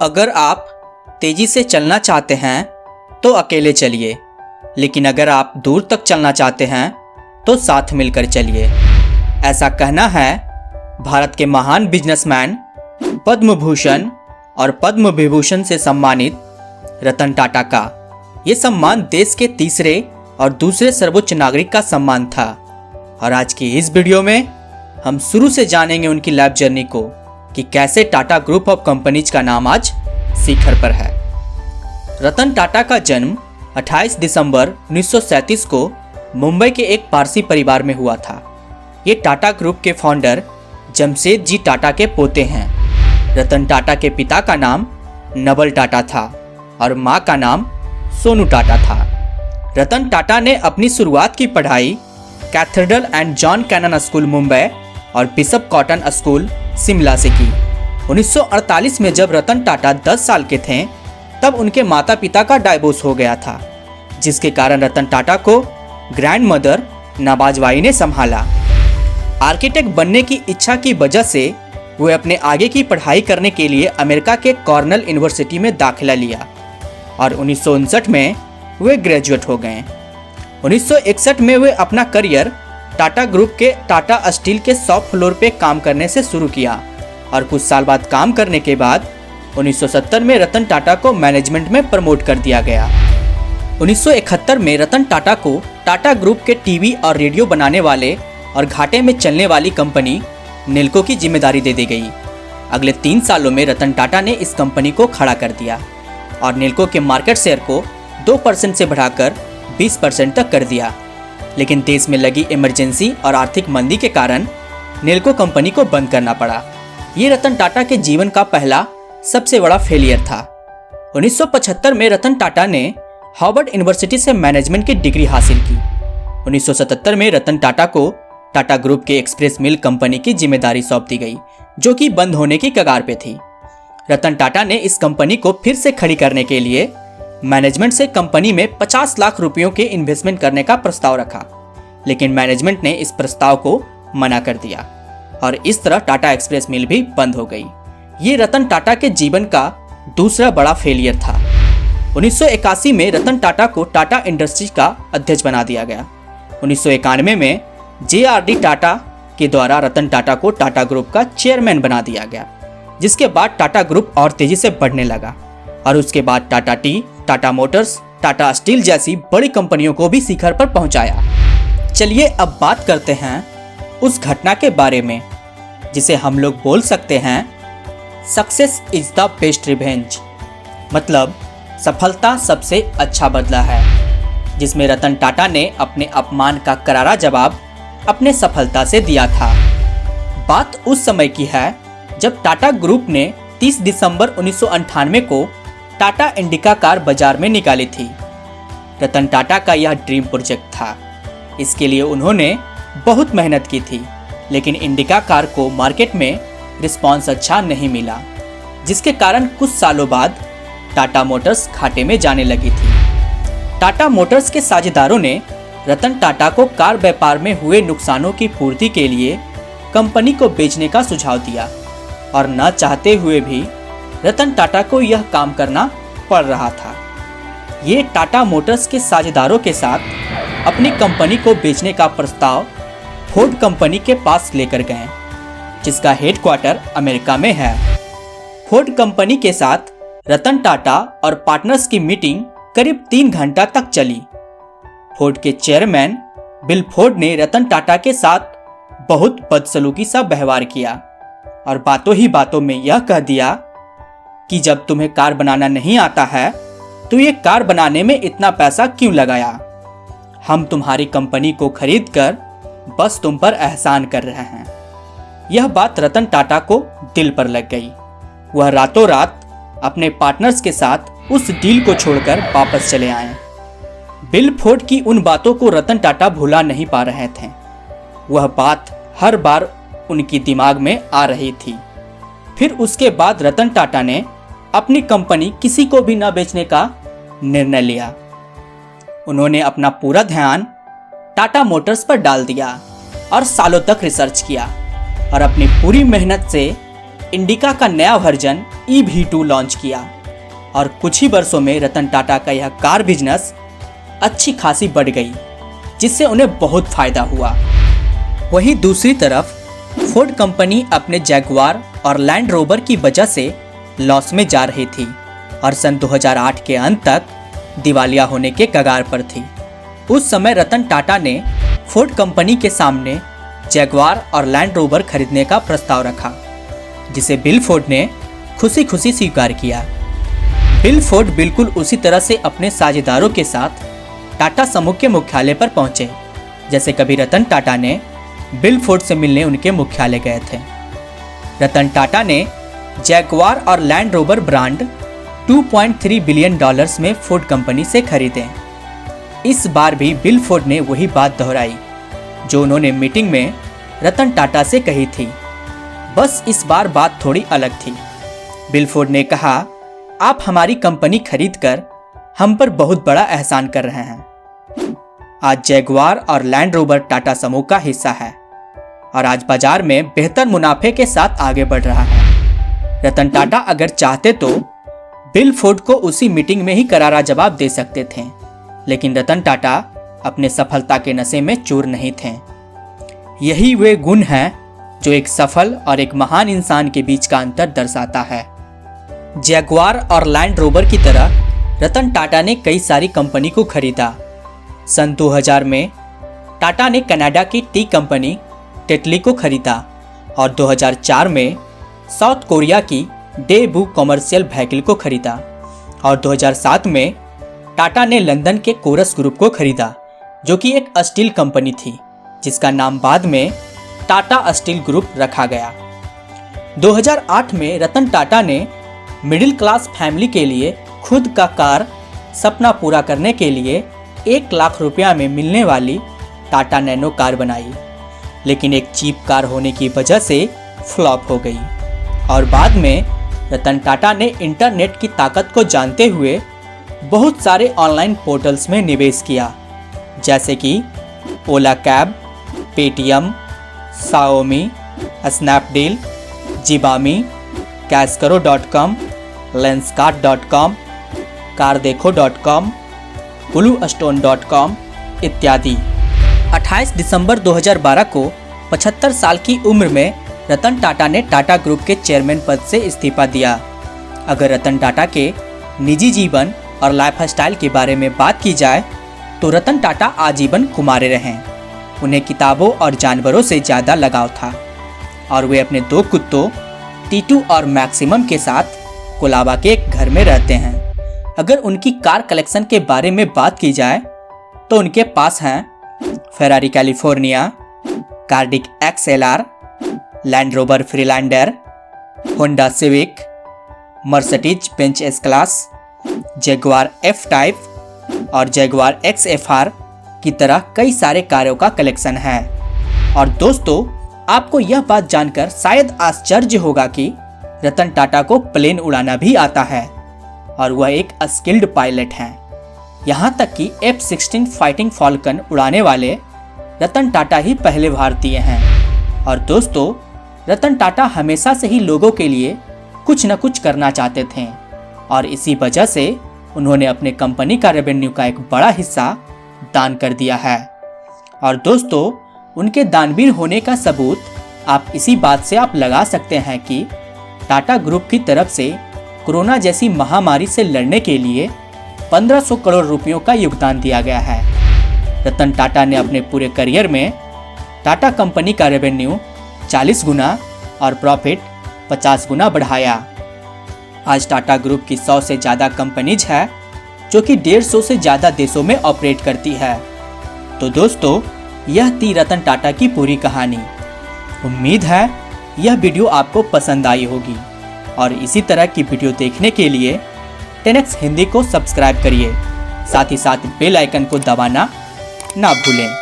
अगर आप तेजी से चलना चाहते हैं तो अकेले चलिए, लेकिन अगर आप दूर तक चलना चाहते हैं तो साथ मिलकर चलिए। ऐसा कहना है भारत के महान बिजनेसमैन, पद्म भूषण और पद्म विभूषण से सम्मानित रतन टाटा का। ये सम्मान देश के तीसरे और दूसरे सर्वोच्च नागरिक का सम्मान था। और आज की इस वीडियो में हम शुरू से जानेंगे उनकी लाइफ जर्नी को कि कैसे टाटा ग्रुप ऑफ कंपनीज का नाम आज शिखर पर है। रतन टाटा का जन्म 28 दिसंबर 1937 को मुंबई के एक पारसी परिवार में हुआ था। ये टाटा ग्रुप के फाउंडर जमशेदजी टाटा के पोते हैं। रतन टाटा के पिता का नाम नवल टाटा था और माँ का नाम सोनू टाटा था। रतन टाटा ने अपनी शुरुआत की पढ़ाई Cathedral and John Connon School Mumbai और बिशप कॉटन स्कूल शिमला से की। 1948 में जब रतन टाटा 10 साल के थे तब उनके माता पिता का डाइवोर्स हो गया था, जिसके कारण रतन टाटा को ग्रैंड मदर नवाजबाई ने संभाला। आर्किटेक्ट बनने की इच्छा की वजह से वे अपने आगे की पढ़ाई करने के लिए अमेरिका के कॉर्नेल यूनिवर्सिटी में दाखिला लिया और 1959 में वे ग्रेजुएट हो गए। 1961 में वे अपना करियर टाटा ग्रुप के टाटा स्टील के शॉप फ्लोर पे काम करने से शुरू किया और कुछ साल बाद काम करने के बाद 1970 में रतन टाटा को मैनेजमेंट में प्रमोट कर दिया गया। 1971 में रतन टाटा को टाटा ग्रुप के टीवी और रेडियो बनाने वाले और घाटे में चलने वाली कंपनी नेल्को की जिम्मेदारी दे दी गई। अगले 3 सालों में रतन टाटा ने इस कंपनी को खड़ा कर दिया और नेल्को के मार्केट शेयर को 2% से बढ़ाकर 20% तक कर दिया। लेकिन देश में लगी इमरजेंसी और आर्थिक मंदी के कारण नेल्को कंपनी को बंद करना पड़ा। ये रतन टाटा के जीवन का पहला सबसे बड़ा फेलियर था। 1975 में रतन टाटा ने हार्वर्ड यूनिवर्सिटी से मैनेजमेंट की डिग्री हासिल की। 1977 में रतन टाटा को टाटा ग्रुप के एक्सप्रेस मिल कंपनी की जिम्मेदारी सौंप दी गई, जो कि बंद होने की कगार पे थी। रतन टाटा ने इस कंपनी को फिर से खड़ी करने के लिए मैनेजमेंट से कंपनी में 50 लाख रुपयों के इन्वेस्टमेंट करने का प्रस्ताव रखा, लेकिन मैनेजमेंट ने इस प्रस्ताव को मना कर दिया और इस तरह टाटा एक्सप्रेस मिल भी बंद हो गई। ये रतन टाटा के जीवन का दूसरा बड़ा फेलियर था। 1981 में रतन टाटा को टाटा इंडस्ट्रीज का अध्यक्ष बना दिया गया। 1991 में JRD टाटा के द्वारा रतन टाटा को टाटा ग्रुप का चेयरमैन बना दिया गया, जिसके बाद टाटा ग्रुप और तेजी से बढ़ने लगा और उसके बाद Tata T, Tata Motors, Tata steel जैसी बड़ी कंपनियों को भी शिखर पर पहुंचाया। चलिए अब बात करते हैं उस घटना के बारे में जिसे हम लोग बोल सकते हैं success is the best revenge, मतलब सफलता सबसे अच्छा बदला है, जिसमें रतन टाटा ने अपने अपमान का करारा जवाब अपने सफलता से दिया था। बात उस समय की है जब टाटा ग्रुप ने 30 दिसंबर 1998 को टाटा इंडिका कार बाजार में निकाली थी। रतन टाटा का यह ड्रीम प्रोजेक्ट था। इसके लिए उन्होंने बहुत मेहनत की थी, लेकिन इंडिका कार को मार्केट में रिस्पांस अच्छा नहीं मिला, जिसके कारण कुछ सालों बाद टाटा मोटर्स घाटे में जाने लगी थी। टाटा मोटर्स के साझेदारों ने रतन टाटा को कार व्यापार में हुए नुकसानों की पूर्ति के लिए कंपनी को बेचने का सुझाव दिया और न चाहते हुए भी रतन टाटा को यह काम करना पड़ रहा था। ये टाटा मोटर्स के साझेदारों के साथ अपनी कंपनी को बेचने का प्रस्ताव फोर्ड कंपनी के पास लेकर गए, जिसका हेडक्वार्टर अमेरिका में है। फोर्ड कंपनी के साथ रतन टाटा और पार्टनर्स की मीटिंग करीब 3 घंटा तक चली। फोर्ड के चेयरमैन बिल फोर्ड ने रतन टाटा के साथ बहुत बदसलूकी सा व्यवहार किया और बातों ही बातों में यह कह दिया कि जब तुम्हें कार बनाना नहीं आता है तो ये कार बनाने में इतना पैसा क्यों लगाया? हम तुम्हारी कंपनी को खरीद कर बस तुम पर एहसान कर रहे हैं। यह बात रतन टाटा को दिल पर लग गई। वह रातों रात अपने पार्टनर्स के साथ उस डील को छोड़कर वापस चले आए। बिल फोर्ड की उन बातों को रतन टाटा भुला नहीं पा रहे थे। वह बात हर बार उनकी दिमाग में आ रही थी। फिर उसके बाद रतन टाटा ने अपनी कंपनी किसी को भी न बेचने का निर्णय लिया। उन्होंने अपना पूरा ध्यान टाटा मोटर्स पर डाल दिया और सालों तक रिसर्च किया और अपनी पूरी मेहनत से इंडिका का नया वर्जन EV2 लॉन्च किया और कुछ ही वर्षों में रतन टाटा का यह कार बिजनेस अच्छी खासी बढ़ गई, जिससे उन्हें बहुत फायदा हुआ। वहीं दूसरी तरफ फोर्ड कंपनी अपने जैगुआर और लैंड रोवर की वजह से लॉस में जा रही थी और सन 2008 के अंत तक दिवालिया होने के कगार पर थी। उस समय रतन टाटा ने फोर्ड कंपनी के सामने जैगुआर और लैंड रोवर खरीदने का प्रस्ताव रखा, जिसे बिल फोर्ड ने खुशी खुशी स्वीकार किया। बिल फोर्ड बिल्कुल उसी तरह से अपने साझेदारों के साथ टाटा समूह के मुख्यालय पर पहुंचे, जैसे कभी रतन टाटा ने बिल फोर्ड से मिलने उनके मुख्यालय गए थे। रतन टाटा ने जैगुआर और लैंड रोवर ब्रांड $2.3 बिलियन में फोर्ड कंपनी से खरीदे। इस बार भी बिल फोर्ड ने वही बात दोहराई जो उन्होंने मीटिंग में रतन टाटा से कही थी, बस इस बार बात थोड़ी अलग थी। बिल फोर्ड ने कहा, आप हमारी कंपनी खरीदकर हम पर बहुत बड़ा एहसान कर रहे हैं। आज जैगुआर और लैंड रोवर टाटा समूह का हिस्सा है और आज बाजार में बेहतर मुनाफे के साथ आगे बढ़ रहा है। रतन टाटा अगर चाहते तो बिल फोर्ड को उसी मीटिंग में ही करारा जवाब दे सकते थे, लेकिन रतन टाटा अपने सफलता के नशे में चूर नहीं थे। यही वे गुण हैं जो एक सफल और एक महान इंसान के बीच का अंतर दर्शाता है। जैगुआर और लैंड रोवर की तरह रतन टाटा ने कई सारी कंपनी को खरीदा। सन 2000 में टाटा ने कनाडा की टी कंपनी टेटली को खरीदा और 2004 में साउथ कोरिया की डेबू कॉमर्शियल व्हीकल को खरीदा और 2007 में टाटा ने लंदन के कोरस ग्रुप को खरीदा, जो कि एक स्टील कंपनी थी जिसका नाम बाद में टाटा स्टील ग्रुप रखा गया। 2008 में रतन टाटा ने मिडिल क्लास फैमिली के लिए खुद का कार सपना पूरा करने के लिए 1 लाख रुपया में मिलने वाली टाटा नैनो कार बनाई, लेकिन एक चीप कार होने की वजह से फ्लॉप हो गई। और बाद में रतन टाटा ने इंटरनेट की ताकत को जानते हुए बहुत सारे ऑनलाइन पोर्टल्स में निवेश किया, जैसे कि ओला कैब, पेटीएम, शाओमी, स्नैपडील, जिबामी, कैशकरो.com, लेंसकार्ट.com, कारदेखो.com, ब्लूस्टोन.com इत्यादि। 28 दिसंबर 2012 को 75 साल की उम्र में रतन टाटा ने टाटा ग्रुप के चेयरमैन पद से इस्तीफा दिया। अगर रतन टाटा के निजी जीवन और लाइफस्टाइल के बारे में बात की जाए तो रतन टाटा आजीवन कुमारे रहे। उन्हें किताबों और जानवरों से ज़्यादा लगाव था और वे अपने 2 कुत्तों टीटू और मैक्सिमम के साथ कोलाबा के एक घर में रहते हैं। अगर उनकी कार कलेक्शन के बारे में बात की जाए तो उनके पास हैं Ferrari California, cardiac XLR, land rover Freelander, Honda civic, Mercedes Benz S class, Jaguar F type और जैगुआर XFR की तरह कई सारे कारों का कलेक्शन है। और दोस्तों, आपको यह बात जानकर शायद आश्चर्य होगा कि रतन टाटा को प्लेन उड़ाना भी आता है और वह एक स्किल्ड पायलट हैं। यहाँ तक कि F-16 फाइटिंग फाल्कन उड़ाने वाले रतन टाटा ही पहले भारतीय हैं। और दोस्तों, रतन टाटा हमेशा से ही लोगों के लिए कुछ न कुछ करना चाहते थे और इसी वजह से उन्होंने अपने कंपनी का रेवेन्यू का एक बड़ा हिस्सा दान कर दिया है। और दोस्तों, उनके दानवीर होने का सबूत आप इसी बात से आप लगा सकते हैं कि टाटा ग्रुप की तरफ से कोरोना जैसी महामारी से लड़ने के लिए 1500 करोड़ रुपयों का योगदान दिया गया है। रतन टाटा ने अपने पूरे करियर में टाटा कंपनी का रेवेन्यू 40 गुना और प्रॉफिट 50 गुना बढ़ाया। आज टाटा ग्रुप की 100 से ज़्यादा कंपनीज है जो कि 150 से ज़्यादा देशों में ऑपरेट करती है। तो दोस्तों, यह थी रतन टाटा की पूरी कहानी। उम्मीद है यह वीडियो आपको पसंद आई होगी और इसी तरह की वीडियो देखने के लिए 10x हिंदी को सब्सक्राइब करिए, साथ ही साथ बेल आइकन को दबाना ना भूलें।